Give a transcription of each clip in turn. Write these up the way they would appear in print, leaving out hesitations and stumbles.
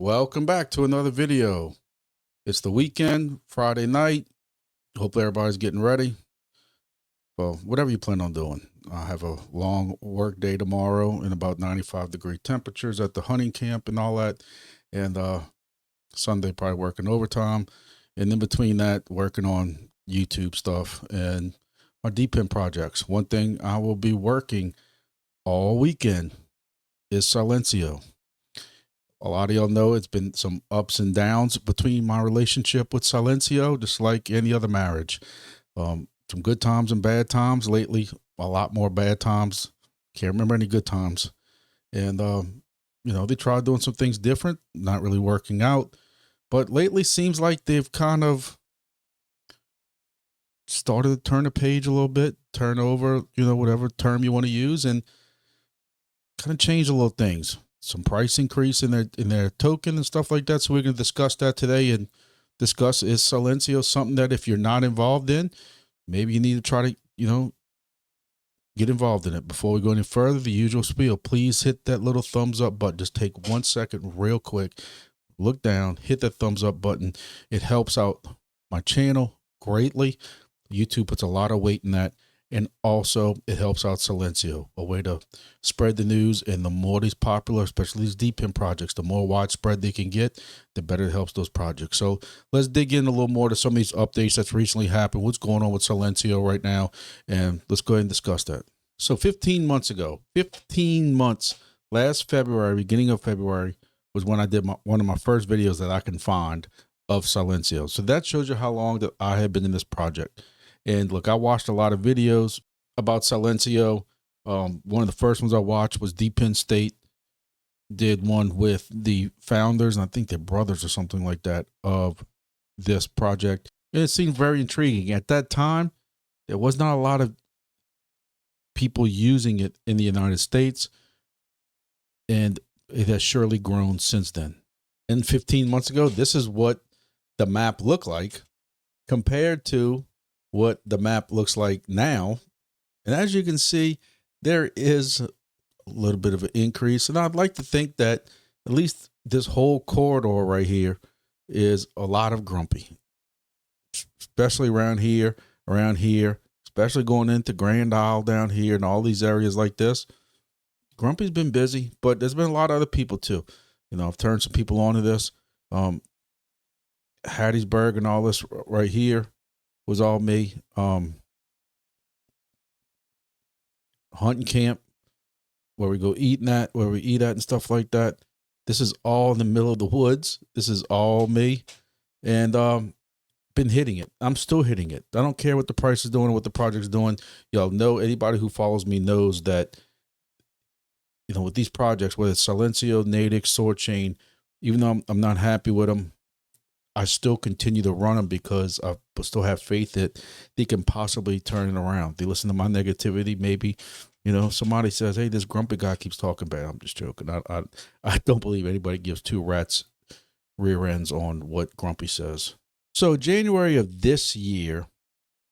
Welcome back to another video. It's the weekend, Friday night. Hopefully everybody's getting ready. Well, whatever you plan on doing. I have a long work day tomorrow in about 95-degree temperatures at the hunting camp and all that. And Sunday probably working overtime. And in between that, working on YouTube stuff and my deep end projects. One thing I will be working all weekend is Silencio. A lot of y'all know it's been some ups and downs between my relationship with Silencio, just like any other marriage. Some good times and bad times. Lately, a lot more bad times. Can't remember any good times. And, they tried doing some things different, not really working out. But lately seems like they've kind of started to turn the page a little bit, turn over, whatever term you want to use, and kind of change a little things. Some price increase in their token and stuff like that. So we're going to discuss that today and discuss, is Silencio something that if you're not involved in, maybe you need to try to, get involved in it. Before we go any further, the usual spiel, please hit that little thumbs up button. Just take 1 second real quick, look down, hit that thumbs up button. It helps out my channel greatly. YouTube puts a lot of weight in that. And also it helps out Silencio, a way to spread the news. And the more these popular, especially these deep in projects, the more widespread they can get, the better it helps those projects. So let's dig in a little more to some of these updates that's recently happened. What's going on with Silencio right now? And let's go ahead and discuss that. So 15 months ago, 15 months, last February, beginning of February, was when I did one of my first videos that I can find of Silencio. So that shows you how long that I have been in this project. And look, I watched a lot of videos about Silencio. One of the first ones I watched was Deep Penn State did one with the founders, and I think they're brothers or something like that, of this project. And it seemed very intriguing. At that time, there was not a lot of people using it in the United States, and it has surely grown since then. And 15 months ago, this is what the map looked like compared to what the map looks like now. And as you can see, there is a little bit of an increase. And I'd like to think that at least this whole corridor right here is a lot of grumpy, especially around here, especially going into Grand Isle down here and all these areas like this. Grumpy's been busy, but there's been a lot of other people too. I've turned some people onto this. Hattiesburg and all this right here was all me. Hunting camp, where we go eating at, where we eat at and stuff like that. This is all in the middle of the woods. This is all me. And been hitting it. I'm still hitting it. I don't care what the price is doing or what the project's doing. Y'all know, anybody who follows me knows that, with these projects, whether it's Silencio, Natick, Soarchain, even though I'm not happy with them, I still continue to run them because I still have faith that they can possibly turn it around. They listen to my negativity. Maybe, somebody says, hey, this grumpy guy keeps talking bad. I'm just joking. I don't believe anybody gives two rats rear ends on what Grumpy says. So January of this year,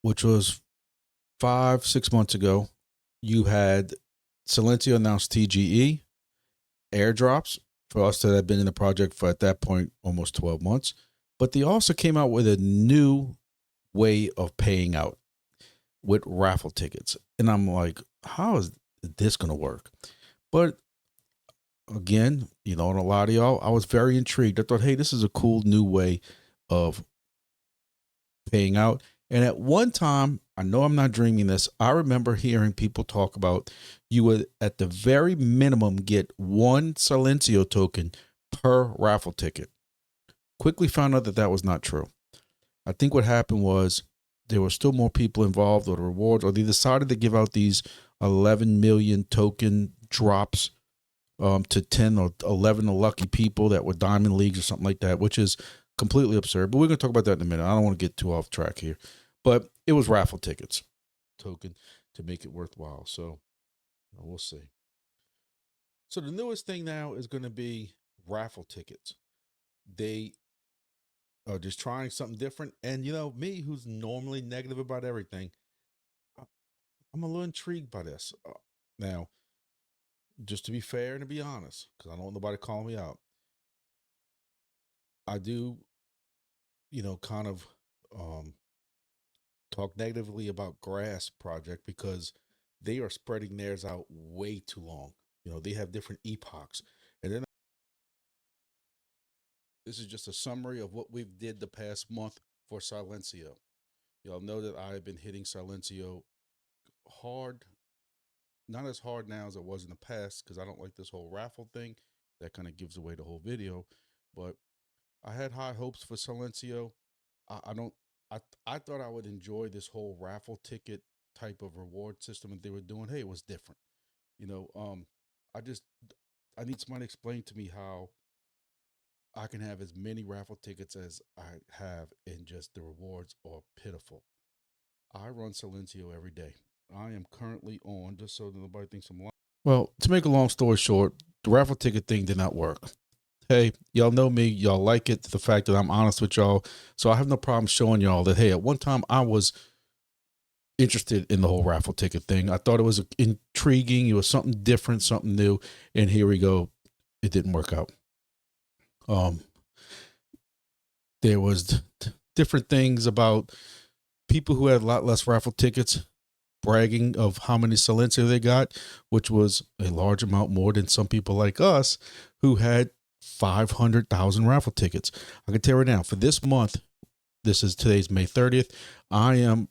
which was 5-6 months ago, you had Silencio announced TGE, airdrops for us that had been in the project for, at that point, almost 12 months. But they also came out with a new way of paying out with raffle tickets. And I'm like, how is this going to work? But again, and a lot of y'all, I was very intrigued. I thought, hey, this is a cool new way of paying out. And at one time, I know I'm not dreaming this, I remember hearing people talk about you would, at the very minimum, get one Silencio token per raffle ticket. Quickly found out that that was not true. I think what happened was there were still more people involved, or the rewards, or they decided to give out these 11 million token drops to 10 or 11 lucky people that were diamond leagues or something like that, which is completely absurd. But we're going to talk about that in a minute. I don't want to get too off track here. But it was raffle tickets token to make it worthwhile. So we'll see. So the newest thing now is going to be raffle tickets. They are just trying something different. And me, who's normally negative about everything, I'm a little intrigued by this. Now, just to be fair and to be honest, because I don't want nobody calling me out, I do, kind of talk negatively about Grass Project because they are spreading theirs out way too long. They have different epochs. And then this is just a summary of what we've did the past month for Silencio. Y'all know that I have been hitting Silencio hard, not as hard now as it was in the past because I don't like this whole raffle thing. That kind of gives away the whole video. But I had high hopes for Silencio. I don't. I thought I would enjoy this whole raffle ticket type of reward system that they were doing. Hey, it was different. You know, um, I just I need somebody to explain to me how I can have as many raffle tickets as I have, and just the rewards are pitiful. I run Silencio every day. I am currently on, just so that nobody thinks I'm lying. Well, to make a long story short, the raffle ticket thing did not work. Hey, y'all know me. Y'all like it. The fact that I'm honest with y'all. So I have no problem showing y'all that, hey, at one time I was interested in the whole raffle ticket thing. I thought it was intriguing. It was something different, something new. And here we go. It didn't work out. Um, there was different things about people who had a lot less raffle tickets bragging of how many Silencio they got, which was a large amount more than some people like us who had 500,000 raffle tickets. I can tell you right now, for this month, today's May 30th, I am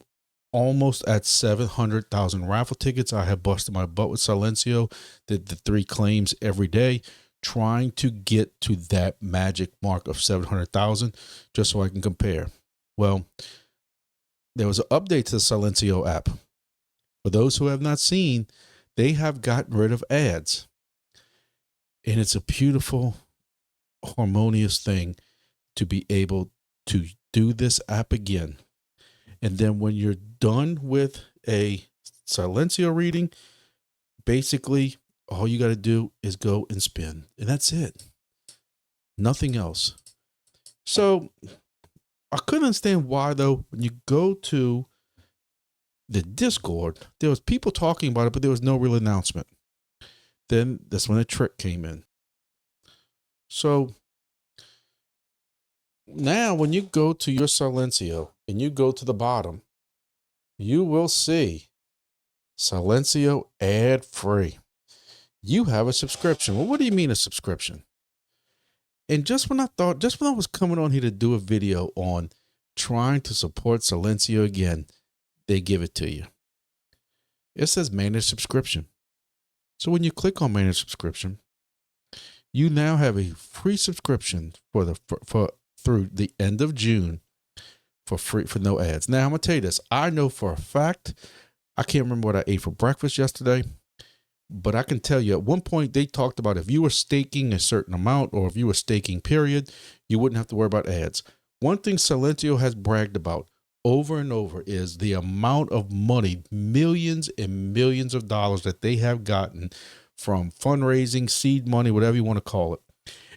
almost at 700,000 raffle tickets. I have busted my butt with Silencio, did the 3 claims every day, trying to get to that magic mark of 700,000 just so I can compare. Well, there was an update to the Silencio app. For those who have not seen, they have gotten rid of ads. And it's a beautiful, harmonious thing to be able to do this app again. And then when you're done with a Silencio reading, basically all you got to do is go and spin. And that's it. Nothing else. So I couldn't understand why, though, when you go to the Discord, there was people talking about it, but there was no real announcement. Then that's when the trick came in. So now when you go to your Silencio and you go to the bottom, you will see Silencio ad free. You have a subscription. Well, what do you mean a subscription? And just when I was coming on here to do a video on trying to support Silencio again, they give it to you. It says manage subscription. So when you click on manage subscription, you now have a free subscription for through the end of June for free, for no ads. Now I'm gonna tell you this. I know for a fact, I can't remember what I ate for breakfast yesterday, but I can tell you at one point they talked about if you were staking a certain amount or if you were staking period, you wouldn't have to worry about ads. One thing Silencio has bragged about over and over is the amount of money, millions and millions of dollars that they have gotten from fundraising, seed money, whatever you want to call it.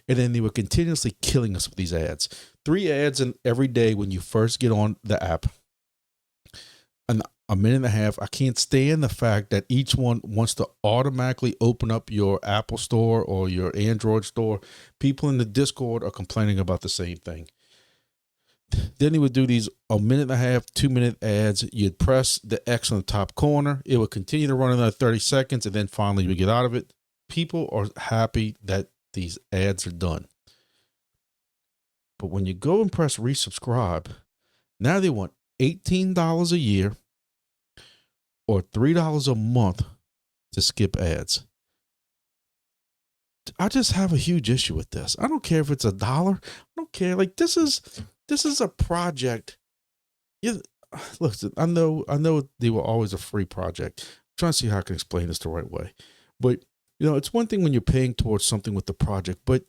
And then they were continuously killing us with these ads. 3 ads in every day when you first get on the app. And a minute and a half. I can't stand the fact that each one wants to automatically open up your Apple store or your Android store. People in the Discord are complaining about the same thing. Then he would do these a minute and a half, 2-minute ads. You'd press the X on the top corner. It would continue to run another 30 seconds. And then finally you would get out of it. People are happy that these ads are done. But when you go and press resubscribe, now they want $18 a year or $3 a month to skip ads. I just have a huge issue with this. I don't care if it's $1. I don't care. Like this is a project. Yeah, look, I know they were always a free project. I'm trying to see how I can explain this the right way. But it's one thing when you're paying towards something with the project, but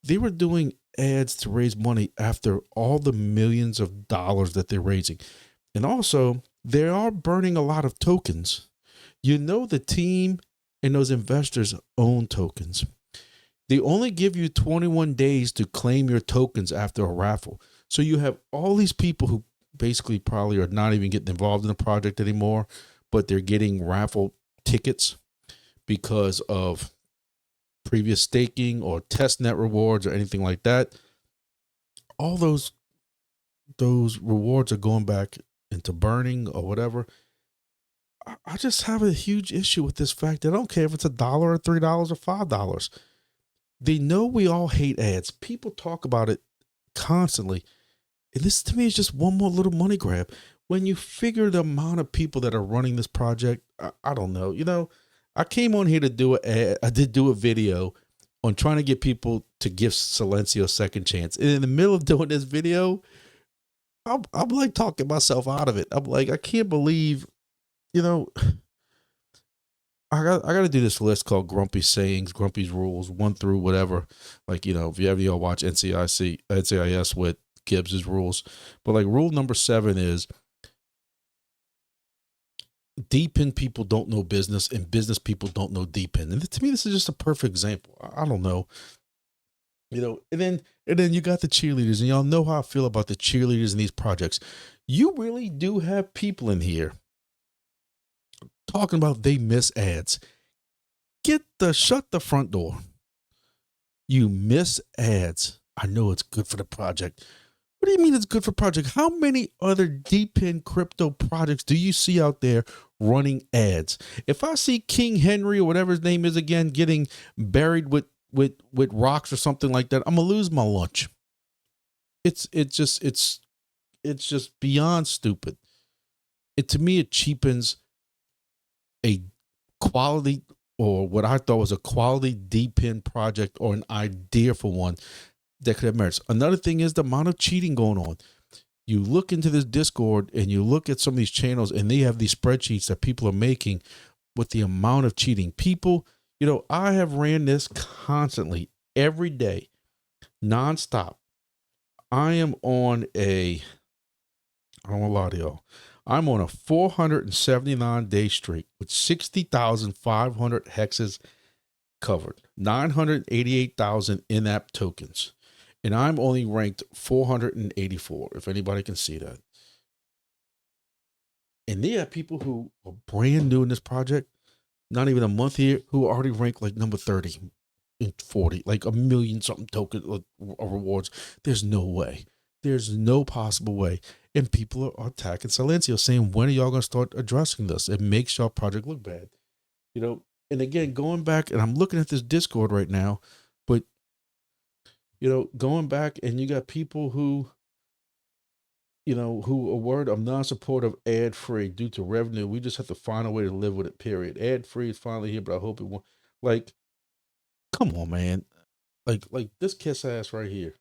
they were doing ads to raise money after all the millions of dollars that they're raising. And also, they are burning a lot of tokens. The team and those investors own tokens. They only give you 21 days to claim your tokens after a raffle. So you have all these people who basically probably are not even getting involved in the project anymore, but they're getting raffle tickets because of previous staking or test net rewards or anything like that. all those rewards are going back into burning or whatever. I just have a huge issue with this fact that I don't care if it's $1 or $3 or $5. They know we all hate ads. People talk about it constantly. And this to me is just one more little money grab. When you figure the amount of people that are running this project, I don't know. You know, I came on here to do I did do a video on trying to get people to give Silencio a second chance. And in the middle of doing this video, I'm like talking myself out of it. I'm like, I can't believe, you know, I got to do this list called Grumpy Sayings, Grumpy's Rules, 1 through whatever. Like, you know, if you ever watch NCIS with Gibbs's rules. But like rule number 7 is deep in people don't know business and business people don't know deep in. And to me, this is just a perfect example. I don't know. You know, and then you got the cheerleaders, and y'all know how I feel about the cheerleaders in these projects. You really do have people in here talking about they miss ads. Shut the front door. You miss ads. I know it's good for the project. What do you mean it's good for project? How many other deep in crypto projects do you see out there running ads? If I see King Henry or whatever his name is again getting buried with rocks or something like that, I'm gonna lose my lunch. It's just beyond stupid. To me, it cheapens a quality, or what I thought was a quality deep in project or an idea for one that could have merits. Another thing is the amount of cheating going on. You look into this Discord and you look at some of these channels and they have these spreadsheets that people are making with the amount of cheating. People, you know, I have ran this constantly every day, nonstop. I am on I don't want to lie to y'all. I'm on a 479-day streak with 60,500 hexes covered, 988,000 in-app tokens. And I'm only ranked 484, if anybody can see that. And there are people who are brand new in this project, not even a month here, who are already ranked like number 30 and 40, like 1 million something token rewards. There's no way. There's no possible way. And people are attacking Silencio, saying, when are y'all going to start addressing this? It makes y'all project look bad. You know, and again, going back, and I'm looking at this Discord right now, but, you know, going back and you got people who, you know, who are worried I'm non-supportive of ad-free due to revenue. We just have to find a way to live with it, period. Ad-free is finally here, but I hope it won't. Like, come on, man. Like this kiss ass right here.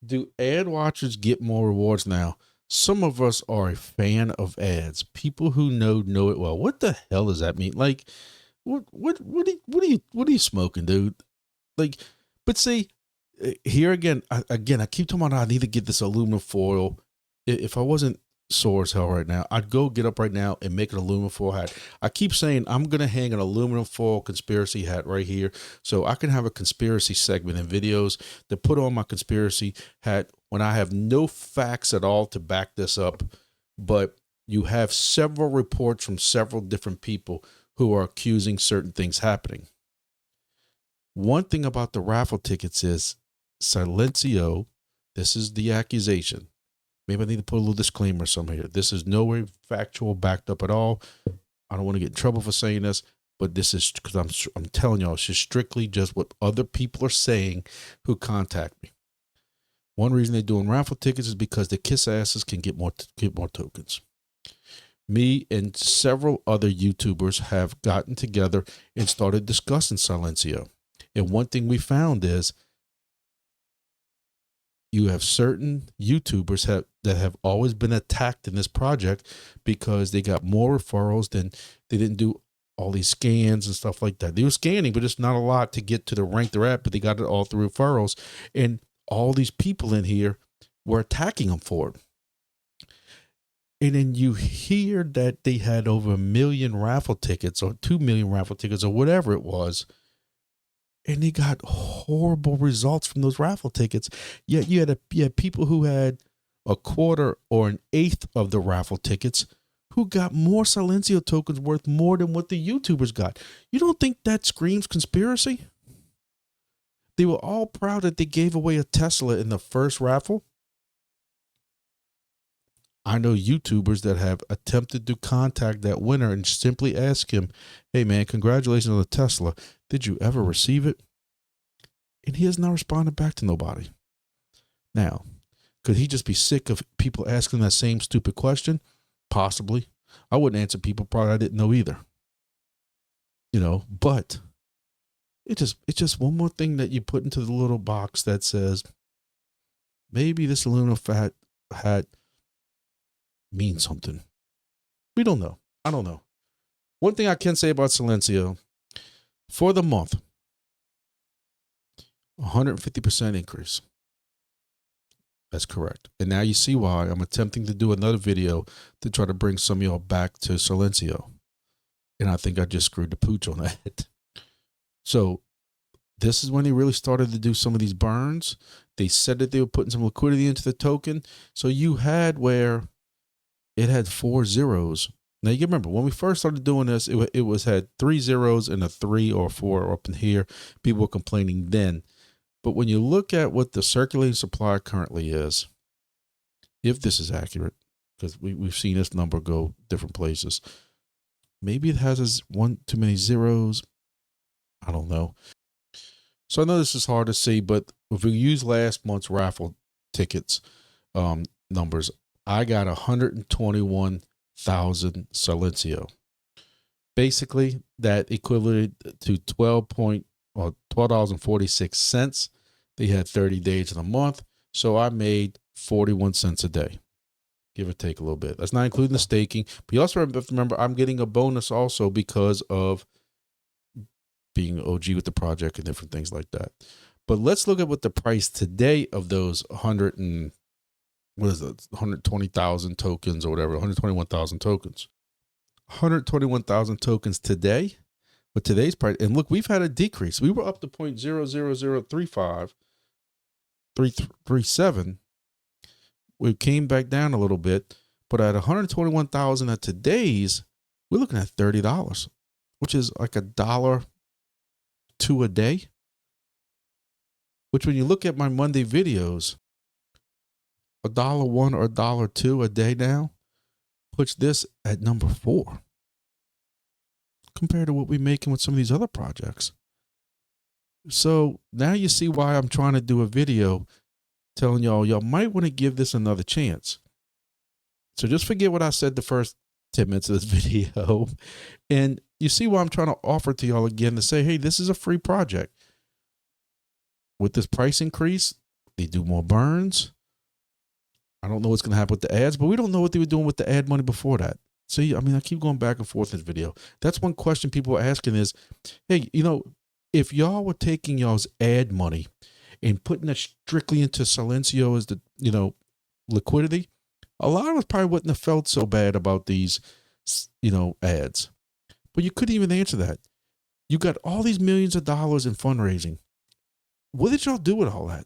Do ad watchers get more rewards now? Some of us are a fan of ads. People who know it well. What the hell does that mean? Like, what are you smoking, dude? Like, but see, here again, I keep talking about I need to get this aluminum foil. If I wasn't sore as hell right now, I'd go get up right now and make an aluminum foil hat. I keep saying I'm going to hang an aluminum foil conspiracy hat right here so I can have a conspiracy segment in videos to put on my conspiracy hat when I have no facts at all to back this up. But you have several reports from several different people who are accusing certain things happening. One thing about the raffle tickets is Silencio, this is the accusation. Maybe I need to put a little disclaimer somewhere here. This is no way factual, backed up at all. I don't want to get in trouble for saying this, but this is because I'm telling y'all, it's just strictly just what other people are saying who contact me. One reason they're doing raffle tickets is because the kiss asses can get more tokens. Me and several other YouTubers have gotten together and started discussing Silencio. And one thing we found is you have certain YouTubers that have always been attacked in this project because they got more referrals than they didn't do all these scans and stuff like that. They were scanning, but it's not a lot to get to the rank they're at, but they got it all through referrals. And all these people in here were attacking them for it. And then you hear that they had over 1 million raffle tickets or 2 million raffle tickets or whatever it was. And they got horrible results from those raffle tickets. Yet you had people who had a quarter or an eighth of the raffle tickets who got more Silencio tokens worth more than what the YouTubers got. You don't think that screams conspiracy? They were all proud that they gave away a Tesla in the first raffle. I know YouTubers that have attempted to contact that winner and simply ask him, hey man, congratulations on the Tesla. Did you ever receive it? And he has not responded back to nobody. Now, could he just be sick of people asking that same stupid question? Possibly. I wouldn't answer people probably I didn't know either. But it's just one more thing that you put into the little box that says, maybe this aluminum fat hat means something. We don't know. I don't know. One thing I can say about Silencio, for the month, 150% increase. That's correct. And now you see why I'm attempting to do another video to try to bring some of y'all back to Silencio. And I think I just screwed the pooch on that. So this is when they really started to do some of these burns. They said that they were putting some liquidity into the token. So you had where it had 4 zeros. Now you remember when we first started doing this, it was had 3 zeros and a 3 or 4 up in here. People were complaining then. But when you look at what the circulating supply currently is, if this is accurate, because we've seen this number go different places, maybe it has one too many zeros. I don't know. So I know this is hard to see, but if we use last month's raffle tickets numbers, I got 121,000 Silencio. Basically, that equivalent to $12.46. They had 30 days in a month, so I made 41 cents a day, give or take a little bit. That's not including the staking. But you also have to remember, I'm getting a bonus also because of being OG with the project and different things like that. But let's look at what the price today of those 120,000 tokens or whatever, 121,000 tokens. 121,000 tokens today, but today's price, and look, we've had a decrease. We were up to 0.00035337. We came back down a little bit, but at 121,000 at today's, we're looking at $30, which is like $1.02 a day. Which when you look at my Monday videos, $1.01 or $1.02 a day now puts this at number 4 compared to what we're making with some of these other projects. So now you see why I'm trying to do a video telling y'all might want to give this another chance. So just forget what I said the first 10 minutes of this video. And you see why I'm trying to offer to y'all again to say, hey, this is a free project. With this price increase, they do more burns. I don't know what's going to happen with the ads, but we don't know what they were doing with the ad money before that. See, I mean, I keep going back and forth in this video. That's one question people are asking is, hey, if y'all were taking y'all's ad money and putting it strictly into Silencio as the, liquidity, a lot of us probably wouldn't have felt so bad about these, ads. But you couldn't even answer that. You got all these millions of dollars in fundraising. What did y'all do with all that?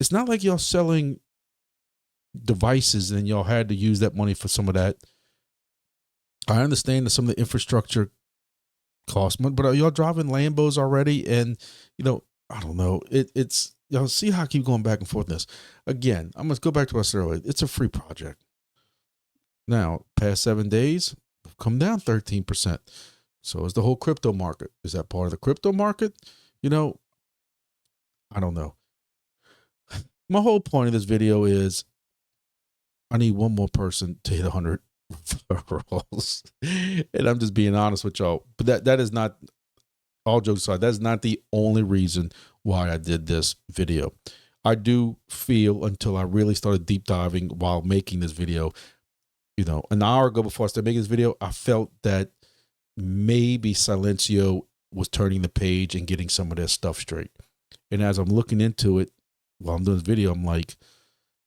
It's not like y'all selling devices and y'all had to use that money for some of that. I understand that some of the infrastructure costs money, but are y'all driving Lambos already? And, I don't know. It's y'all see how I keep going back and forth in this. Again, I'm going to go back to what I said earlier. It's a free project. Now, past 7 days, we've come down 13%. So is the whole crypto market. Is that part of the crypto market? I don't know. My whole point of this video is I need one more person to hit 100 referrals. And I'm just being honest with y'all. But that is not, all jokes aside, that's not the only reason why I did this video. I do feel, until I really started deep diving while making this video, an hour ago before I started making this video, I felt that maybe Silencio was turning the page and getting some of their stuff straight. And as I'm looking into it while I'm doing this video, I'm like,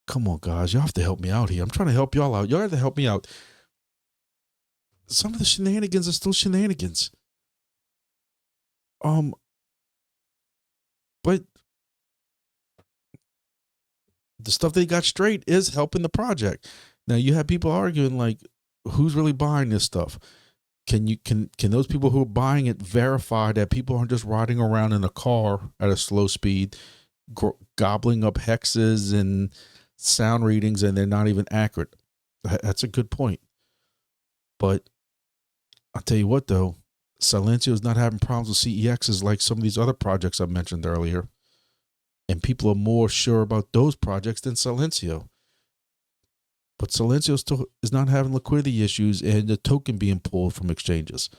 come on, guys, y'all have to help me out here. I'm trying to help y'all out. Y'all have to help me out. Some of the shenanigans are still shenanigans. But the stuff they got straight is helping the project. Now you have people arguing like, who's really buying this stuff? Can those people who are buying it verify that people aren't just riding around in a car at a slow speed, gobbling up hexes and sound readings and they're not even accurate. That's a good point. But I'll tell you what, though, Silencio is not having problems with CEXs like some of these other projects I mentioned earlier. And people are more sure about those projects than Silencio. But Silencio still is not having liquidity issues and the token being pulled from exchanges.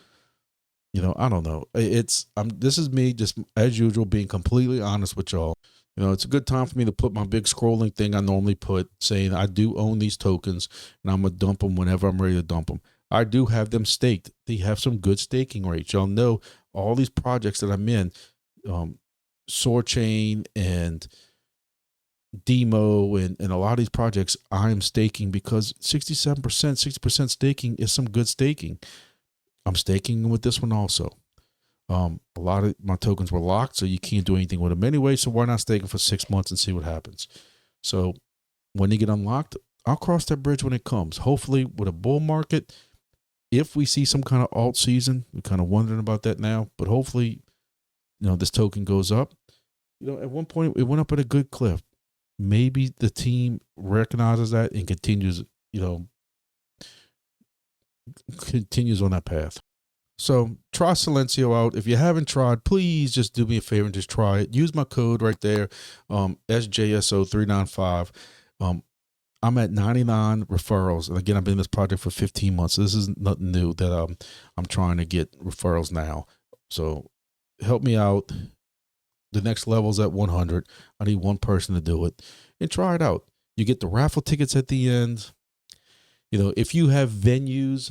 I don't know. This is me just as usual being completely honest with y'all. It's a good time for me to put my big scrolling thing I normally put saying I do own these tokens and I'm going to dump them whenever I'm ready to dump them. I do have them staked. They have some good staking rates. Y'all know all these projects that I'm in, Soarchain and Demo and a lot of these projects I'm staking because 67%, 60% staking is some good staking. I'm staking with this one also. A lot of my tokens were locked, so you can't do anything with them anyway. So why not stake them for 6 months and see what happens? So when they get unlocked, I'll cross that bridge when it comes. Hopefully with a bull market, if we see some kind of alt season, we're kind of wondering about that now, but hopefully, this token goes up. At one point it went up at a good clip. Maybe the team recognizes that and continues on that path. So try Silencio out. If you haven't tried, please just do me a favor and just try it. Use my code right there, SJSO395. I'm at 99 referrals. And again, I've been in this project for 15 months. So this is nothing new that I'm trying to get referrals now. So help me out. The next level's at 100. I need one person to do it and try it out. You get the raffle tickets at the end. If you have venues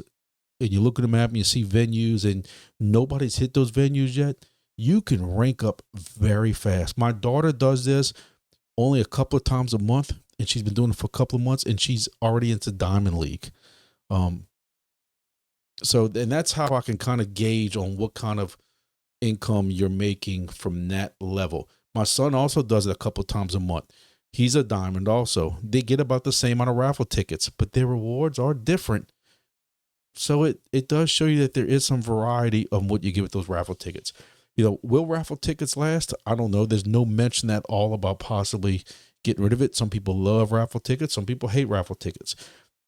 and you look at the map and you see venues and nobody's hit those venues yet, you can rank up very fast. My daughter does this only a couple of times a month, and she's been doing it for a couple of months, and she's already into Diamond League. And that's how I can kind of gauge on what kind of income you're making from that level. My son also does it a couple of times a month. He's a diamond also. They get about the same amount of raffle tickets, but their rewards are different. So it does show you that there is some variety of what you get with those raffle tickets. Will raffle tickets last? I don't know. There's no mention at all about possibly getting rid of it. Some people love raffle tickets. Some people hate raffle tickets.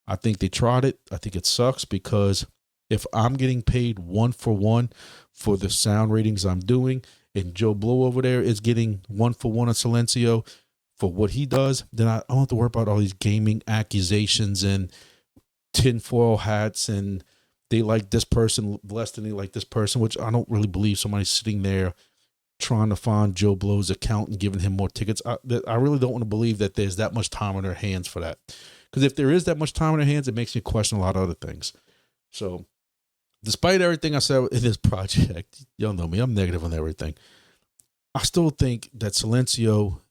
I think they tried it. I think it sucks because if I'm getting paid 1-for-1 for the sound ratings I'm doing, and Joe Blow over there is getting 1-for-1 on Silencio for what he does, then I don't have to worry about all these gaming accusations and tinfoil hats and they like this person less than they like this person, which I don't really believe somebody's sitting there trying to find Joe Blow's account and giving him more tickets. I really don't want to believe that there's that much time on their hands for that. Because if there is that much time on their hands, it makes me question a lot of other things. So despite everything I said in this project, y'all know me, I'm negative on everything. I still think that Silencio,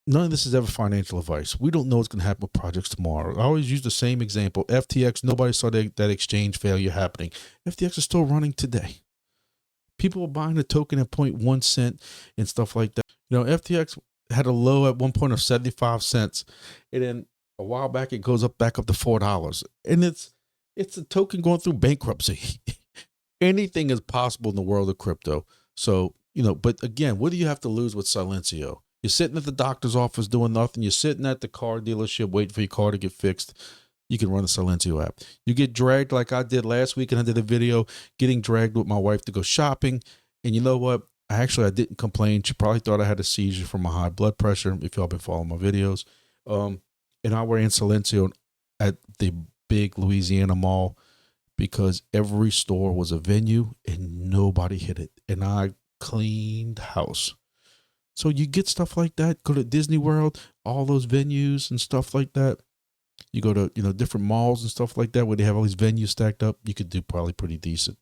none of this is ever financial advice. We don't know what's going to happen with projects tomorrow. I always use the same example. FTX, nobody saw that exchange failure happening. FTX is still running today. People are buying the token at 0.1 cent and stuff like that. FTX had a low at one point of 75 cents. And then a while back, it goes back up to $4. And it's a token going through bankruptcy. Anything is possible in the world of crypto. So, but again, what do you have to lose with Silencio? You're sitting at the doctor's office doing nothing. You're sitting at the car dealership waiting for your car to get fixed. You can run the Silencio app. You get dragged like I did last week, and I did a video getting dragged with my wife to go shopping. And you know what? I didn't complain. She probably thought I had a seizure from my high blood pressure, if y'all been following my videos. And I ran Silencio at the big Louisiana mall because every store was a venue and nobody hit it. And I cleaned house. So you get stuff like that. Go to Disney World, all those venues and stuff like that. You go to, different malls and stuff like that where they have all these venues stacked up. You could do probably pretty decent.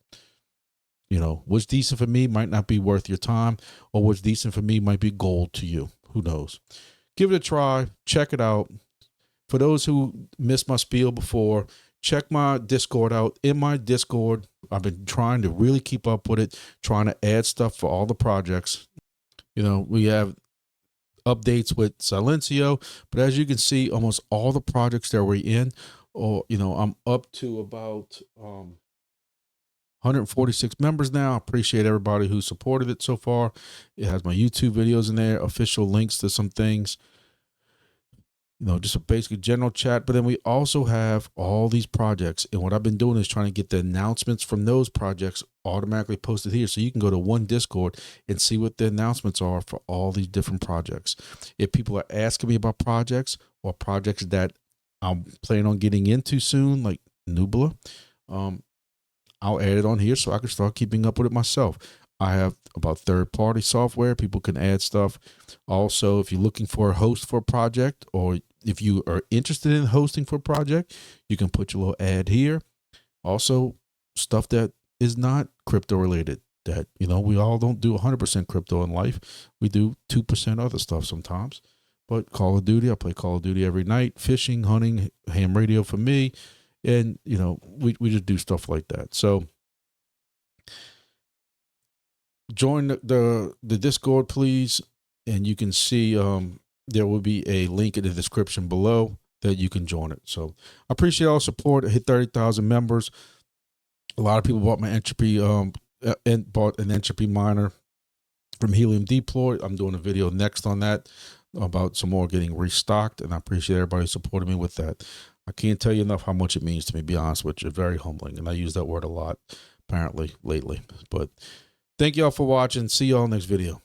What's decent for me might not be worth your time, or what's decent for me might be gold to you. Who knows? Give it a try. Check it out. For those who missed my spiel before, check my Discord out. In my Discord, I've been trying to really keep up with it, trying to add stuff for all the projects. We have updates with Silencio, but as you can see, almost all the projects that we're in, or I'm up to about 146 members now. I appreciate everybody who supported it so far. It has my YouTube videos in there, official links to some things, just a basic general chat. But then we also have all these projects. And what I've been doing is trying to get the announcements from those projects automatically posted here. So you can go to one Discord and see what the announcements are for all these different projects. If people are asking me about projects or projects that I'm planning on getting into soon, like Nubula, I'll add it on here so I can start keeping up with it myself. I have about third-party software. People can add stuff. Also, if you're looking for a host for a project, or if you are interested in hosting for a project, you can put your little ad here. Also, stuff that is not crypto related, that, we all don't do 100% crypto in life. We do 2% other stuff sometimes. But Call of Duty, I play Call of Duty every night. Fishing, hunting, ham radio for me. And, we just do stuff like that. So join the Discord, please. And you can see there will be a link in the description below that you can join it. So I appreciate all the support. I hit 30,000 members. A lot of people bought my entropy, and bought an entropy miner from Helium Deploy. I'm doing a video next on that about some more getting restocked. And I appreciate everybody supporting me with that. I can't tell you enough how much it means to me, be honest with you. Very humbling. And I use that word a lot, apparently, lately. But thank y'all for watching. See y'all next video.